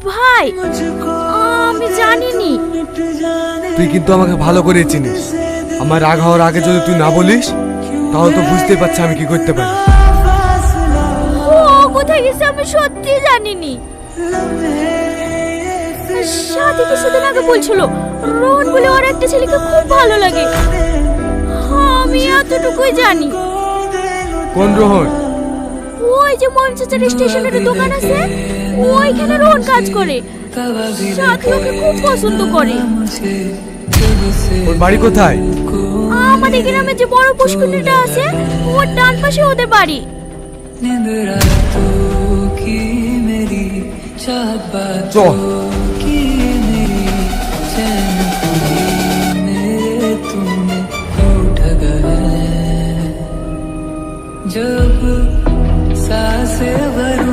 ভাই আমি জানিনি। তুই কিন্তু আমাকে ভালো করে চিনিস। আমার রাগ হওয়ার আগে যদি তুই না বলিস তাহলে তো বুঝতে পারছি আমি কি করতে পারি। ও কোথায় গেছে আমি সত্যি জানিনি। সাথী কিছুদিন আগে বলছিল রোহন বলে ওর একটা ছেলেকে খুব ভালো লাগে। আমি এতটুকুই জানি। কোন রোহন? ওই যে মঞ্চাচার স্টেশনের দোকান আছে ওইখানে রোহন কাজ করে। সাথী ওকে খুব পছন্দ করে। ওর বাড়ি কোথায়? আমাদের গ্রামে যে বড় পুষ্করিণীটা আছে ওর ডান পাশে ওদের বাড়ি। চল। जब सांसें भर